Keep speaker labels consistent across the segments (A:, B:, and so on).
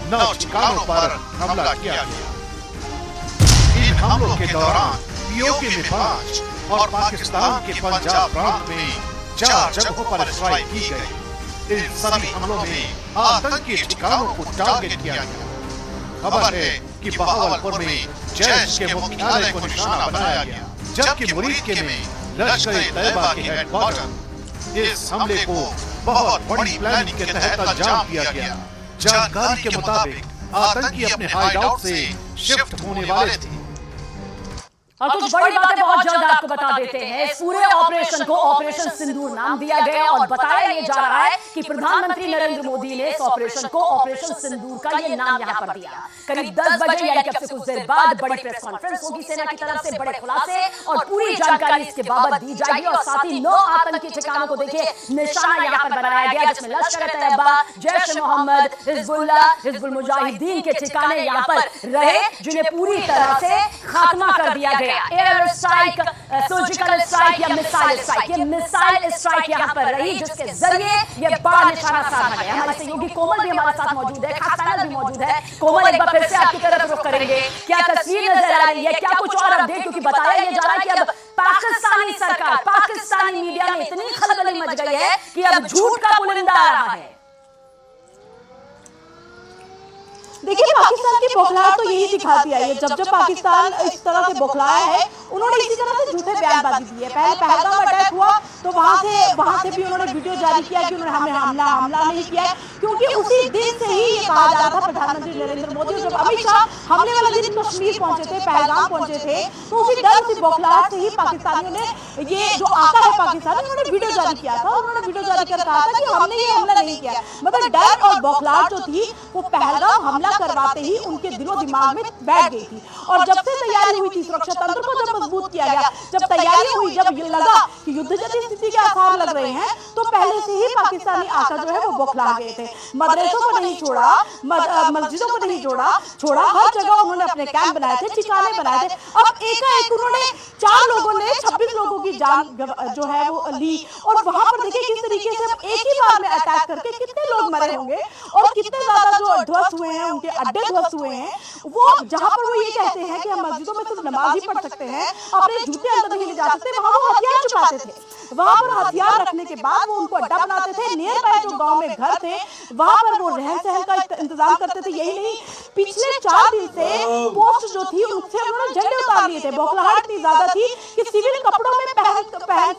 A: 9 ठिकानों पर हमला किया गया। इन हमलों के दौरान पीओके में 5 और पाकिस्तान के पंजाब प्रांत में 4 जगहों पर स्ट्राइक की गई। इन सभी हमलों में आतंकी ठिकानों को टारगेट किया गया। खबर है कि बहावलपुर में जैश के मुख्यालय को निशाना बनाया गया, जबकि मुरीद में लश्कर-ए-तैयबा के हेडक्वार्टर। इस हमले को बहुत बड़ी प्लानिंग के तहत अंजाम दिया गया। जानकारी के मुताबिक आतंकी अपने हाइडआउट से शिफ्ट होने वाले थे।
B: और कुछ बड़ी बातें बहुत जल्द आपको बता देते हैं। इस पूरे ऑपरेशन को ऑपरेशन सिंदूर नाम दिया गया और बताया ये जा रहा है कि प्रधानमंत्री नरेंद्र मोदी ने इस ऑपरेशन को ऑपरेशन सिंदूर का ये नाम यहाँ पर दिया। करीब 10 बजे यानी कि अब से कुछ देर बाद बड़ी प्रेस कॉन्फ्रेंस होगी सेना की तरफ से, बड़े खुलासे और पूरी जानकारी इसके बाबत दी जाएगी। और साथ ही 9 आतंकी ठिकानों को देखिए निशाना यहाँ पर बनाया गया, जिसमें लश्कर-ए-तैयबा, जैश-ए-मोहम्मद, हिजबुल्लाह, हिजबुल मुजाहिदीन के ठिकाने यहाँ पर रहे, जिन्हें पूरी तरह से खात्मा कर दिया गया। एयर स्ट्राइक, सर्जिकल स्ट्राइक या मिसाइल स्ट्राइक, ये मिसाइल स्ट्राइक यहाँ पर रही, जिसके जरिए ये बड़ा निशाना साधा गया। हमारे सहयोगी कोमल भी हमारे साथ मौजूद है, खास पैनल भी मौजूद है। कोमल, एक बार फिर से आपकी तरफ रुख करेंगे, क्या तस्वीर नजर आ रही है, क्या कुछ और अपडेट? क्योंकि बताया ये जा रहा है कि अब पाकिस्तानी सरकार, पाकिस्तानी मीडिया में इतनी खलबली मच गई है कि अब झूठ का पुलिंदा आ रहा है।
C: देखिए, पाकिस्तान की बौखलाहट तो यही दिखाती आई है। जब जब पाकिस्तान इस तरह से बौखलाया है, उन्होंने इसी तरह से झूठे बयानबाजी दी है। पहले पहलगाम अटैक हुआ तो वहां से भी उन्होंने वीडियो जारी किया कि उन्होंने हमें हमला नहीं किया है, क्योंकि उसी दिन से ही ये कहा जा रहा था प्रधानमंत्री नरेंद्र मोदी, जब अमित शाह हमले वाले दिन कश्मीर पहुंचे थे, पहलगाम पहुंचे थे, तो उसी डर से बौखलाहट से ही पाकिस्तानियों ने ये जो आका है पाकिस्तान, उन्होंने वीडियो जारी किया था। उन्होंने वीडियो जारी कर कहा था कि हमने ये हमला नहीं किया। मतलब डर और बौखलाहट जो थी वो पहलगाम हमला करवाते ही उनके दिलो दिमाग में बैठ गई थी। और जब से तैयारी हुई थी, सुरक्षा तंत्र को जब मजबूत किया गया, जब तैयारी हुई, जब ये लगा कि युद्ध जैसी स्थिति के आसार लग रहे हैं, तो पहले से ही पाकिस्तानी आका जो है वो बौखला गए थे। मदरसों को नहीं छोड़ा, मस्जिदों को नहीं छोड़ा, हर जगह उन्होंने अपने कैंप बनाए थे, ठिकाने बनाए थे। अब एकाएक उन्होंने 4 लोगों ने 26 लोगों की जान जो है वो ली। और वहां पर देखिए किस तरीके से एक ही बार में अटैक करके कितने लोग मरे होंगे और कितने ज्यादा जो ध्वस्त हुए हैं, उनके अड्डे ध्वस्त हुए हैं। वो जहां पर वो ये कहते हैं कि हम मस्जिदों में सिर्फ नमाज ही पढ़ सकते हैं, अपने जूते अंदर नहीं ले जा सकते, वहां वो हथियार छुपाते थे। वहां पर हथियार रखने के बाद वो उनको अड्डा बनाते थे। नियर बाय जो गांव में घर थे, वहां पर वो रहन सहन का इंतजाम करते थे। यही नहीं, पिछले 4 दिन से पोस्ट जो थी उनसे उन्होंने झंडे उतार लिए थे। बौखलाहट इतनी ज्यादा थी कि सिविल कपड़ों में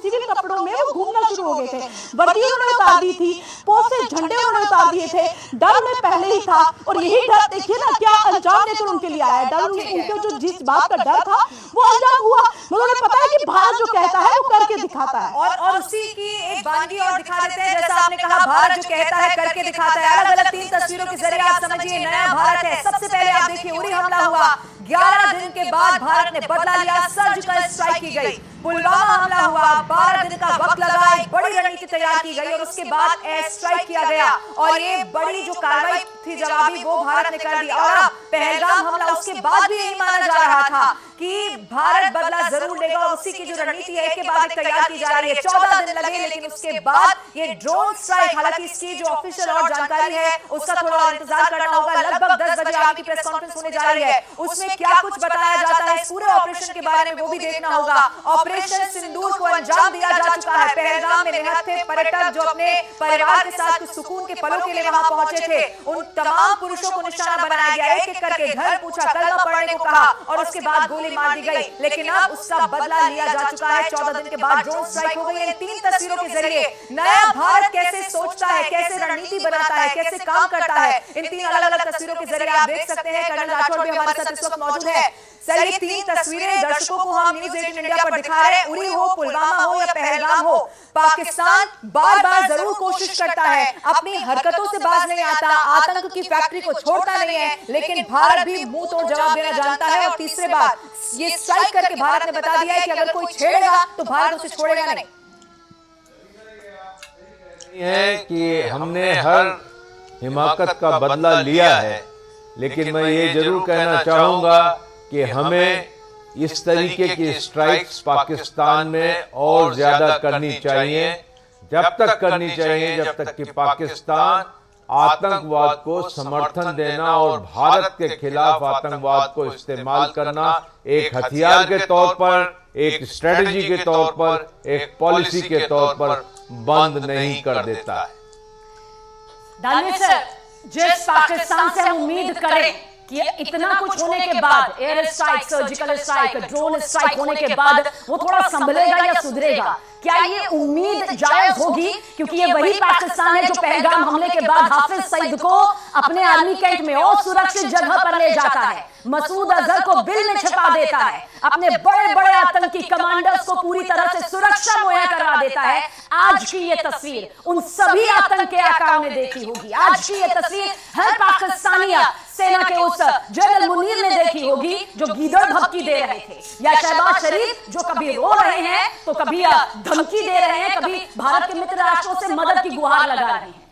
C: सिविल कपड़ों में वो घूमना शुरू हो गए थे। वर्दी उन्होंने उतार दी थी, पोस्ट से झंडे उन्होंने उतार दिए थे। डर उन्हें पहले ही था और यही डर देखिए ना क्या अंजाम लेकर उनके लिए आया। डर उनके जो जिस बात का डर था वो अंजाम हुआ। उन्हें पता है कि भारत जो कहता है वो करके दिखाता है।
B: और उसी की एक बानगी और दिखा देते हैं। जैसा आपने कहा, भारत जो कहता है करके दिखाता है। अलग अलग 3 तस्वीरों के जरिए आप समझिए नया भारत है। सबसे पहले आप देखिए उरी हमला हुआ, 11 दिन के बाद भारत ने बदला लिया, सर्जिकल स्ट्राइक की गई। पुलवामा हमला हुआ, 12 दिन का वक्त लगा, एक बड़ी रणनीति तैयार की गई और उसके बाद एयर स्ट्राइक किया गया। और ये बड़ी जो कार्रवाई थी जवाबी, वो भारत ने कर दी। और अब पहलगाम हमला, उसके बाद भी यही माना जा रहा था कि भारत बदला जरूर लेगा और उसी की जो रणनीति है एक के बाद एक तैयार की जा रही है। 14 दिन लगे, लेकिन उसके बाद ये ड्रोन स्ट्राइक, हालांकि इसकी जो ऑफिशियल और जानकारी है उसका थोड़ा और इंतजार करना होगा। लगभग 10 बजे आगे की प्रेस कॉन्फ्रेंस होने जा रही है, उसमें क्या कुछ बताया जाता है इस पूरे ऑपरेशन के बारे में वो भी देखना होगा। ऑपरेशन सिंदूर को अंजाम दिया जा चुका है। पहलगाम में निहत थे पर्यटक जो अपने परिवार के साथ कुछ सुकून के पलों के लिए वहां पहुंचे थे। उन तमाम पुरुषों को निशाना बनाया गया, एक एक करके घर पूछा, कलमा पढ़ने को कहा और उसके बाद गोली मार दी गई। लेकिन अब उसका बदला लिया जा चुका है। 14 दिन के बाद ड्रोन स्ट्राइक हो गई। इन 3 तस्वीरों के जरिए नया भारत कैसे सोचता है, कैसे रणनीति बनाता है, कैसे काम करता है, इन 3 अलग अलग तस्वीरों के जरिए आप देख सकते हैं। कर्नल राठौड़ भी हमारे साथ इस वक्त मौजूद है। सर, ये 3 तस्वीरें दर्शकों को हम न्यूज़ 18 इंडिया पर दिखा रहे हैं। उरी हो, पुलवामा हो या पहलगाम हो, पाकिस्तान बार बार जरूर कोशिश करता है, अपनी हरकतों से बाज नहीं आता, आतंक की फैक्ट्री को छोड़ता नहीं है, लेकिन भारत भी मुंह तोड़ जवाब देना जानता है। और तीसरे बात, ये स्ट्राइक करके भारत ने बता दिया है कि अगर कोई छेड़ेगा तो भारत उसे छोड़ेगा नहीं।
D: है कि हमने हर हिमाकत का बदला लिया है, लेकिन मैं ये जरूर कहना चाहूंगा कि हमें इस तरीके की स्ट्राइक्स पाकिस्तान में और ज्यादा करनी चाहिए। जब तक करनी चाहिए जब तक कि पाकिस्तान आतंकवाद को समर्थन देना और भारत के खिलाफ आतंकवाद को इस्तेमाल करना एक हथियार के तौर पर, एक स्ट्रेटजी के तौर पर, एक पॉलिसी के तौर पर बंद नहीं कर देता है।
B: दानिश सर, जिस पाकिस्तान से हम उम्मीद करें कि इतना कुछ होने के बाद, air strike, surgical strike, drone strike होने के बाद वो थोड़ा संभलेगा या सुधरेगा, क्या ये उम्मीद जायज होगी? क्योंकि ये वही पाकिस्तान है जो पहलगाम हमले के बाद हाफिज सईद को अपने आर्मी कैंप में और सुरक्षित जगह पर ले जाता है, मसूद अजहर को बिल में छिपा देता है, अपने बड़े बड़े आतंकी कमांडर्स को पूरी तरह से सुरक्षा मुहैया करवा देता है। आज की ये तस्वीर उन सभी आतंक के आकाओं ने देखी होगी। आज की ये तस्वीर हर पाकिस्तानी सेना के उस जनरल मुनीर ने देखी होगी जो गीदड़ भक्की दे रहे थे, या शहबाज शरीफ जो कभी रो रहे हैं तो कभी धमकी दे रहे हैं, कभी भारत के मित्र राष्ट्रों से मदद की गुहार लगा रहे हैं।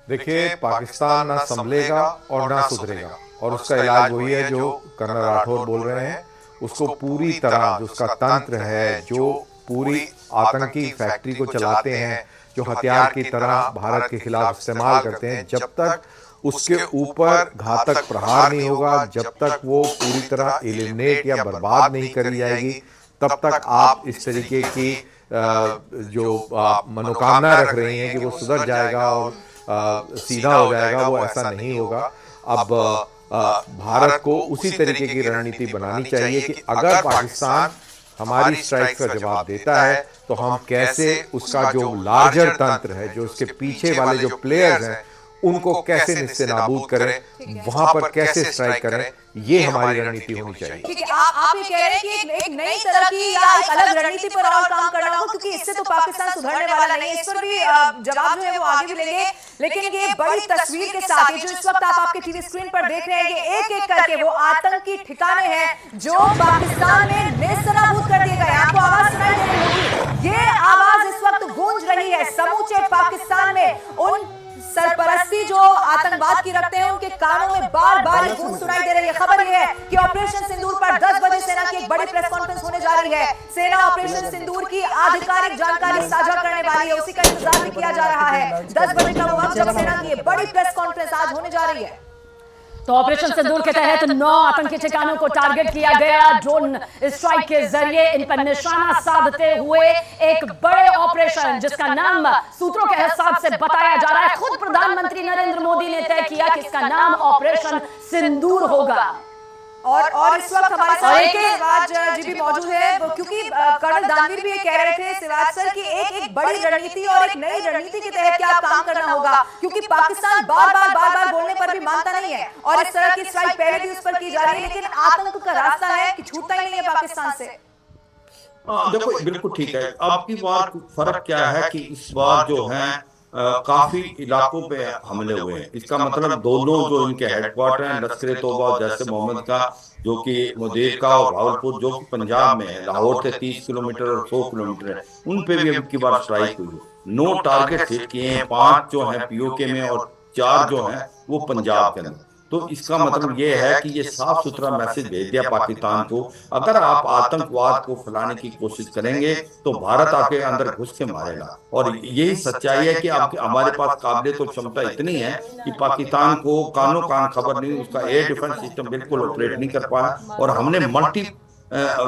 E: देखिए, पाकिस्तान ना संभलेगा और ना सुधरेगा, और उसका इलाज वही है जो कर्नल राठौर बोल रहे हैं। उसको पूरी तरह, जो उसका तंत्र है, जो पूरी आतंकी फैक्ट्री को चलाते हैं, जो हथियार की तरह भारत के खिलाफ इस्तेमाल करते हैं, जब तक उसके ऊपर घातक प्रहार नहीं होगा, जब तक वो पूरी तरह एलिमिनेट या बर्बाद नहीं करी जाएगी, तब तक आप इस तरीके की जो मनोकामना रख रही हैं कि वो सुधर जाएगा और सीधा हो जाएगा, वो ऐसा नहीं होगा। अब भारत को उसी तरीके की रणनीति बनानी चाहिए कि अगर पाकिस्तान हमारी स्ट्राइक का जवाब देता है तो हम कैसे उसका जो लार्जर तंत्र है, जो उसके पीछे वाले जो प्लेयर्स हैं, उनको कैसे निस्ते नाबूद करें, वहां पर कैसे स्ट्राइक करें, ये हमारी रणनीति होनी चाहिए।
B: ठीक है, आप ये कह रहे हैं कि एक नई तरह की या एक अलग रणनीति पर और काम करना हो, क्योंकि इससे तो पाकिस्तान सुधरने वाला नहीं है। इस पर भी जवाब जो है वो आगे भी लेंगे, लेकिन ये बड़ी तस्वीर के साथ जो इस वक्त आप आपके टीवी स्क्रीन पर देख रहे हैं, ये एक एक करके वो आतंकी ठिकाने हैं जो पाकिस्तान में नेस्तनाबूद कर दिए गए। आपको आवाज सुनाई दे रही होगी, ये आवाज इस वक्त गूंज रही है समूचे पाकिस्तान में। उन सरपरस्ती जो आतंकवाद की रखते हैं उनके कानों में बार बार गूंज सुनाई दे रही है। खबर यह है कि ऑपरेशन सिंदूर पर 10 बजे सेना की एक बड़ी प्रेस कॉन्फ्रेंस होने जा रही है। सेना ऑपरेशन सिंदूर की आधिकारिक जानकारी साझा करने वाली है, उसी का इंतजार भी किया जा रहा है। 10 बजे का वक्त जब सेना की बड़ी प्रेस कॉन्फ्रेंस आज होने जा रही है। तो ऑपरेशन सिंदूर के तहत 9 आतंकी ठिकानों को टारगेट किया गया। ड्रोन स्ट्राइक के जरिए इन पर निशाना साधते हुए एक बड़े ऑपरेशन, जिसका नाम सूत्रों के हिसाब से बताया जा रहा है, खुद प्रधानमंत्री नरेंद्र मोदी ने तय किया कि इसका नाम ऑपरेशन सिंदूर होगा। और इस वक्त हमारे साथ सिवाज जी भी मौजूद है, क्योंकि कर्नल दानवीर भी ये कह रहे थे सिवाज सर कि एक बड़ी रणनीति और एक नई रणनीति के तहत क्या काम करना होगा, क्योंकि पाकिस्तान बार बार बोलने पर भी मानता नहीं है और इस तरह की स्ट्राइक पहले भी उस पर की जा रही है, लेकिन आतंक का रास्ता है कि छूटता ही नहीं है पाकिस्तान से।
F: देखो, बिल्कुल ठीक है। अब की बार फर्क क्या है कि इस बार जो है काफी इलाकों पे हमले हुए हैं। इसका मतलब दोनों जो इनके हेडक्वार्टर हैं, लश्कर तौबा और जैश ए मोहम्मद का, जो कि मुदेर का और भावलपुर जो कि पंजाब में है, लाहौर से 30 किलोमीटर और 100 किलोमीटर है, उन पे भी अब की बार स्ट्राइक हुई है। 9 टारगेट हिट किए हैं, 5 जो है पीओके में और 4 जो है वो पंजाब के अंदर। तो इसका मतलब ये है कि ये साफ सुथरा मैसेज भेज दिया पाकिस्तान को, अगर आप आतंकवाद को फैलाने की कोशिश करेंगे तो भारत आपके अंदर घुस के मारेगा। और यही सच्चाई है कि आपके हमारे पास काबिलियत और क्षमता इतनी है कि पाकिस्तान को कानो कान खबर नहीं, उसका एयर डिफेंस सिस्टम बिल्कुल ऑपरेट नहीं कर पाया, और हमने मल्टी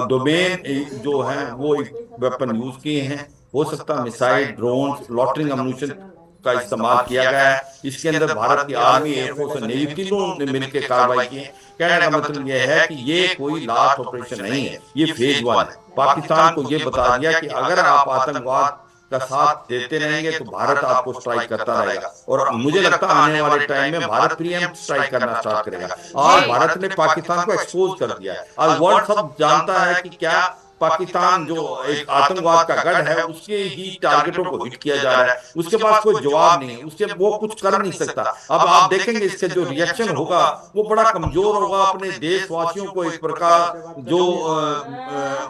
F: डोमेन जो है वो वेपन यूज किए हैं। हो सकता है मिसाइल, ड्रोन, लॉटरिंग अम्यूनिशन का इस्तेमाल किया गया है। इसके अंदर भारत की आर्मी, एयरफोर्स और नेवी तीनों ने मिलकर कार्रवाई की है। कहने का मतलब यह है कि ये कोई लास्ट ऑपरेशन नहीं है, ये फेज 1 है। पाकिस्तान को ये बता दिया कि अगर आप आतंकवाद का साथ देते रहेंगे तो भारत आपको स्ट्राइक करता रहेगा, और मुझे लगता है आने वाले टाइम में भारत प्रीएम्प्ट स्ट्राइक करना स्टार्ट करेगा। आज भारत ने पाकिस्तान को एक्सपोज कर दिया है। आज वर्ल्ड सब जानता है कि क्या पाकिस्तान जो एक आतंकवाद का गढ़ है उसके ही टारगेटों को हिट किया जा रहा है। उसके पास कोई जवाब नहीं है, उससे वो कुछ कर नहीं सकता। अब आप देखेंगे इससे जो रिएक्शन होगा वो बड़ा कमजोर होगा। अपने देशवासियों को एक प्रकार जो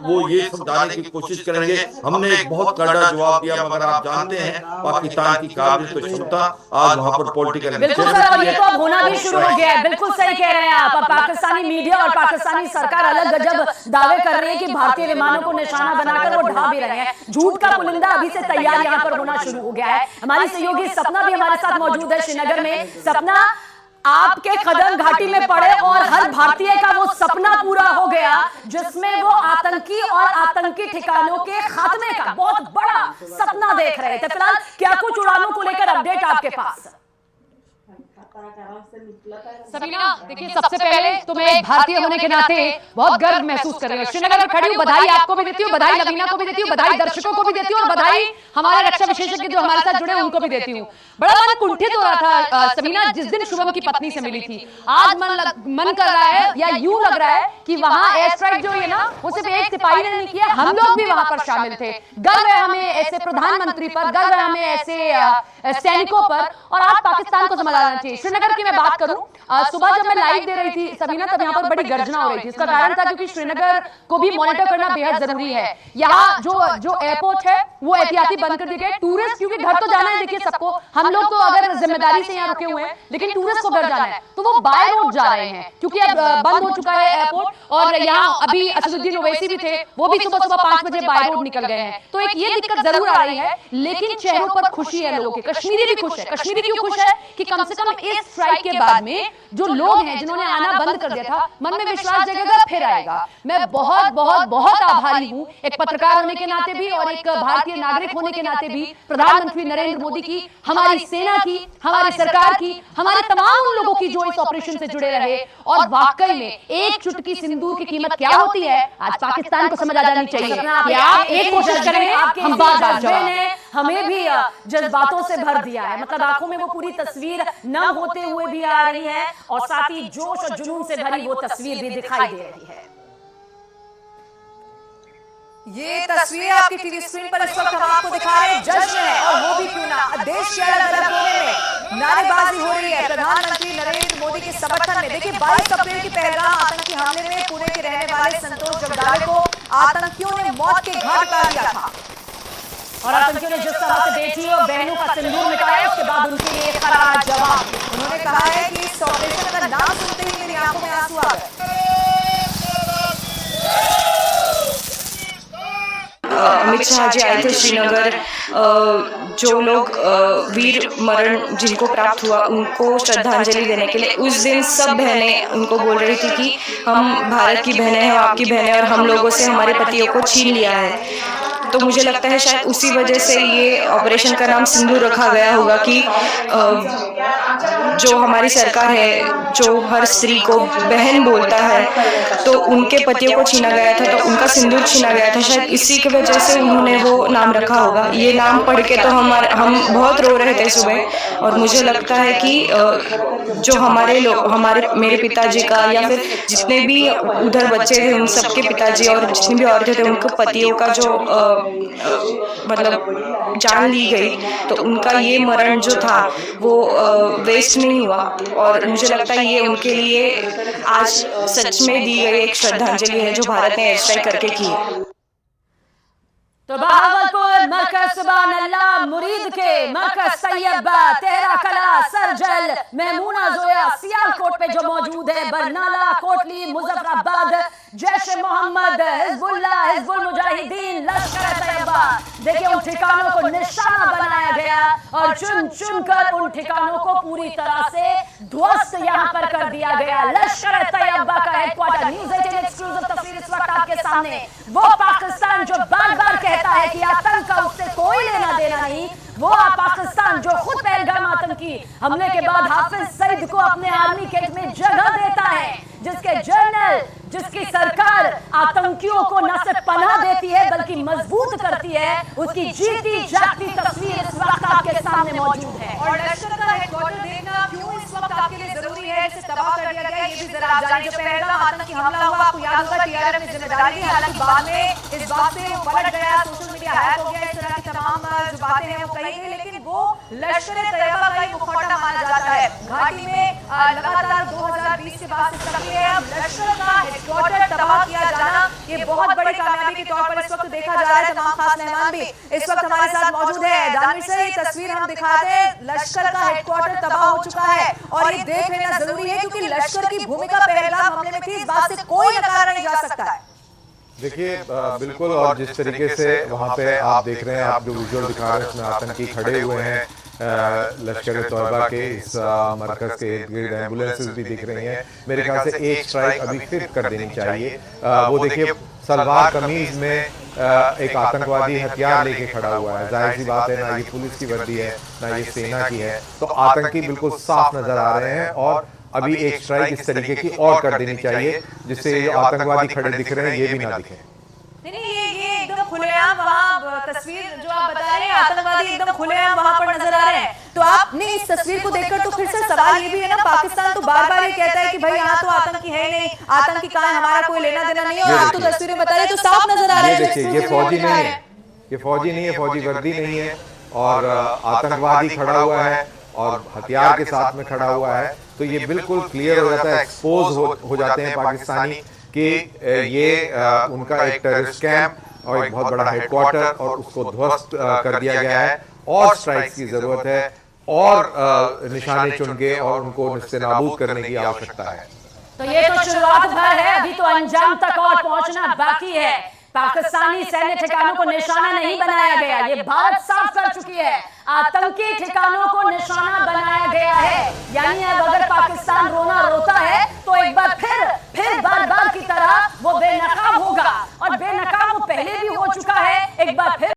F: वो ये समझाने की कोशिश करेंगे हमने एक बहुत कड़ा जवाब दिया, मगर आप जानते हैं पाकिस्तान की काबिलियत और क्षमता आज वहां पर पॉलिटिकल
B: बिल्कुल सर, अब ये तो अब होना भी शुरू हो गया है। बिल्कुल सही कह रहे हैं आप। पाकिस्तानी मीडिया और पाकिस्तानी सरकार अलग गजब दावे कर रही है कि भारतीय विमानों को निशाना बनाकर वो ढा भी रहे हैं। झूठ का पुलिंदा अभी से तैयार यहाँ पर होना शुरू हो गया है। हमारी सहयोगी सपना भी हमारे साथ मौजूद है श्रीनगर में। सपना, आपके कदम घाटी में पड़े और हर भारतीय का वो सपना पूरा हो गया जिसमें वो आतंकी और आतंकी ठिकानों के खात्मे का बहुत बड़ा सपना देख रहे थे। फिलहाल क्या कुछ उड़ानों को लेकर अपडेट आपके पास?
G: सबीना, देखिए सबसे पहले तो मैं एक भारतीय होने के नाते बहुत गर्व महसूस कर रही हूँ। श्रीनगर में खड़ी हूँ, बधाई आपको भी देती हूँ, बधाई लवीना को भी देती हूँ, बधाई दर्शकों को भी देती हूँ और बधाई हमारे रक्षा विशेषज्ञ जो हमारे साथ जुड़े हैं उनको भी देती हूँ। बड़ा मन कुंठित हो रहा था सबीना जिस दिन शुभम की पत्नी से मिली थी। आज मन कर रहा है या यूं लग रहा है कि वहां एयर स्ट्राइक जो है ना वो सिर्फ एक सिपाही ने नहीं किया, हम लोग भी वहां पर शामिल थे। गर्व है हमें ऐसे प्रधानमंत्री पर, गर्व है हमें ऐसे सैनिकों पर और आज पाकिस्तान को समझ आना चाहिए। श्रीनगर की मैं बात करूं, सुबह जब मैं लाइव दे रही थी सबीना तब यहाँ पर बड़ी गर्जना हो रही थी। इसका कारण था क्योंकि श्रीनगर को भी मॉनिटर करना बेहद जरूरी है। यहाँ जो एयरपोर्ट है वो एहतियाती बंद कर दिए गए। टूरिस्ट क्योंकि घर तो जाना है, देखिए सबको, हम लोग तो अगर जिम्मेदारी से यहाँ रुके हुए हैं लेकिन टूरिस्ट को घर जाना है तो वो बाय रोड जा रहे हैं क्योंकि अब बंद हो चुका है एयरपोर्ट। और यहाँ अभी असदुद्दीन ओवैसी भी थे, वो भी सुबह 5 बजे बाय रोड निकल गए हैं। तो एक ये दिक्कत जरूर आ रही है लेकिन चेहरों पर खुशी है लोगों के। कश्मीरी भी खुश है। कश्मीरी क्यों खुश है कि कम से कम इस स्ट्राइक के बाद में जो लोग हैं जिन्होंने आना बंद कर दिया था, मन में विश्वास जगेगा, फिर आएगा। मैं बहुत बहुत बहुत आभारी हूं एक पत्रकार होने के नाते भी और एक भारतीय नागरिक होने के नाते भी प्रधानमंत्री नरेंद्र मोदी की, हमारी सेना की, हमारी सरकार की, हमारे तमाम उन लोगों की जो इस ऑपरेशन से जुड़े रहे। और वाकई में एक चुटकी सिंदूर की कीमत क्या होती है आज पाकिस्तान को समझ आ जानी चाहिए कि आप एक कोशिश करेंगे, हम बार-बार
B: हमें भी जज्बातों से भर दिया है। मतलब आंखों में वो पूरी तस्वीर न होते हुए भी आ रही है और साथ ही जोश और जुनून से भरी वो तस्वीर भी दिखाई दे रही है। ये तस्वीर आपकी टीवी स्क्रीन पर इस वक्त हम आपको दिखा रहे हैं। जश्न है और वो भी क्यों ना, देश के अलग अलग कोने में नारेबाजी हो रही है प्रधानमंत्री नरेंद्र मोदी के समर्थन में। देखिए 22 अप्रैल की पहलगाम आतंकी हमले में पुणे के रहने वाले संतोष जगदाले को आतंकियों ने मौत के घाट उतार दिया था और आतंकियों ने जिस तरह से बेटी और बहनों का सिंदूर मिटाया उसके बाद उनके लिए करारा जवाब। उन्होंने कहा है कि इस ऑपरेशन का नाम सुनते ही मेरी आंखों में आंसू आ गए।
H: अमित शाह जी आए थे श्रीनगर। जो लोग वीर मरण जिनको प्राप्त हुआ उनको श्रद्धांजलि देने के लिए उस दिन सब बहनें उनको बोल रही थी कि हम भारत की बहनें हैं, आपकी बहनें, और हम लोगों से हमारे पतियों को छीन लिया है। तो मुझे लगता है शायद उसी वजह से ये ऑपरेशन का नाम सिंदूर रखा गया होगा कि जो हमारी सरकार है जो हर स्त्री को बहन बोलता है तो उनके पतियों को छीना गया था, तो उनका सिंदूर छीना गया था। शायद इसी की वजह से उन्होंने वो नाम रखा होगा। ये नाम पढ़ के तो हम बहुत रो रहे थे सुबह। और मुझे लगता है कि जो मेरे पिताजी का या फिर जितने भी उधर बच्चे थे उन सबके पिताजी और जितनी भी औरतें थे उनको पतियों का जो मतलब जान ली गई, तो उनका ये मरण जो था वो वेस्ट नहीं हुआ। और मुझे लगता है ये उनके लिए आज सच में दी गई एक श्रद्धांजलि है जो भारत ने एयर स्ट्राइक करके की है।
B: तो बहावलपुर मरकज सुभान अल्लाह मुरीद के मरकज सैयबा तेहरा कला सरजल महमूना जोया सियालकोट पे जो मौजूद है, बरनाला, कोटली, मुजफ्फराबाद, जैश मोहम्मद, हिजबुल मुजाहिदीन, लश्कर तैयबा, देखिए उन ठिकानों को निशाना बनाया गया और चुन चुन कर उन ठिकानों को पूरी तरह से ध्वस्त यहाँ पर कर दिया गया। लश्कर तैयबा का हेडक्वार्टर, न्यूज़ 18 एक्सक्लूसिव तस्वीर इस वक्त आपके सामने। वो पाकिस्तान जो बार बार कहता है कि आतंक का उससे कोई लेना देना नहीं, वो पाकिस्तान जो खुद पहलगाम आतंकी हमले के बाद हाफिज सईद को अपने आर्मी कैंप में जगह देता है, जिसके जनरल, जिसकी सरकार आतंकियों को न सिर्फ पनाह देती है बल्कि मजबूत करती है, उसकी जीती जागती तस्वीर इस वक्त आपके सामने मौजूद है। और लश्कर का हेडक्वार्टर देखना क्यों इस वक्त आपके लिए जरूरी है, इसे तबाह कर दिया गया, ये भी जरा आप जानिए। जो पहलगाम आतंकी हमला हुआ आपको याद होगा टीआरएफ ने जिम्मेदारी ली, हालांकि बाद में इस बात से वो पलट गया, सोशल मीडिया हैक हो गया, इस तरह की तमाम जो बातें हैं वो कही गई, लेकिन वो लश्कर तैयबा का ही मुखौटा माना जाता है। घाटी में लगातार 2020 के बाद से सक्रिय है। अब लश्कर का हेडक्वार्टर तबाह किया जाना ये बहुत बड़ी कामयाबी के तौर पर इस वक्त देखा जा रहा है। तमाम खास मेहमान भी इस वक्त हमारे साथ मौजूद है। दानवीर से ये तस्वीर हम दिखाते हैं, लश्कर का हेडक्वार्टर तबाह हो चुका है और ये देख लेना जरूरी है क्योंकि लश्कर की भूमिका पहलगाम हमले में थी, इस बात से कोई नकारा नहीं जा सकता है।
E: देखिए बिल्कुल, और जिस तरीके से वहाँ पे आप देख रहे हैं, आप जो विजुअल दिखा रहे हैं उसमें आतंकी खड़े हुए हैं, लश्कर तौयबा के इस मरकज के इर्द गिर्द एम्बुलेंसेज भी दिख रही हैं। मेरे ख्याल से एक स्ट्राइक अभी फिर कर देनी चाहिए। वो देखिए सलवार कमीज में एक आतंकवादी हथियार लेके खड़ा हुआ है। जाहिर सी बात है, ना ये पुलिस की वर्दी है ना ये सेना की है, तो आतंकी बिल्कुल साफ नजर आ रहे हैं। और अभी एक स्ट्राइक इस तरीके की और कर देनी चाहिए जिससे ये आतंकवादी खड़े दिख रहे हैं ये भी ना दिखें।
B: नहीं ये एकदम खुलेआम वहाँ तस्वीर जो आप बता रहे हैं, आतंकवादी एकदम खुलेआम वहाँ पर नजर आ रहे हैं। तो आपने इस तस्वीर को देखकर तो फिर से सवाल ये भी है ना, पाकिस्तान तो बार बार ये कहता है कि भाई यहाँ तो आतंकी है नहीं, आतंकी कहाँ है, हमारा कोई लेना देना नहीं है, और आप तो तस्वीरें बता रहे तो साफ नजर आ रहा है।
E: देखिए ये फौजी नहीं है, ये फौजी नहीं है, फौजी वर्दी नहीं है, और आतंकवादी खड़ा हुआ है और हथियार के साथ में खड़ा हुआ है। तो ये बिल्कुल क्लियर हो जाता है, एक्सपोज हो जाते हैं पाकिस्तानी कि ये उनका एक टेररिस्ट कैंप और एक बहुत बड़ा हेडक्वार्टर और उसको ध्वस्त कर दिया गया है। और स्ट्राइक्स की जरूरत है, और निशाने चुन के और उनको निस्तेनाबूद करने की आवश्यकता है।
G: तो ये तो शुरुआत भर है, अभी तो अंजाम तक और पहुंचना बाकी है। पाकिस्तानी सैन्य ठिकानों को निशाना नहीं बनाया गया, ये भारत साफ कर चुकी है। आतंकी ठिकानों को निशाना बनाया गया है, यानी अब अगर पाकिस्तान रोना रोता है तो एक बार फिर बार की तरह वो बेनकाब होगा, और बेनकाब वो पहले भी हो चुका है, एक बार फिर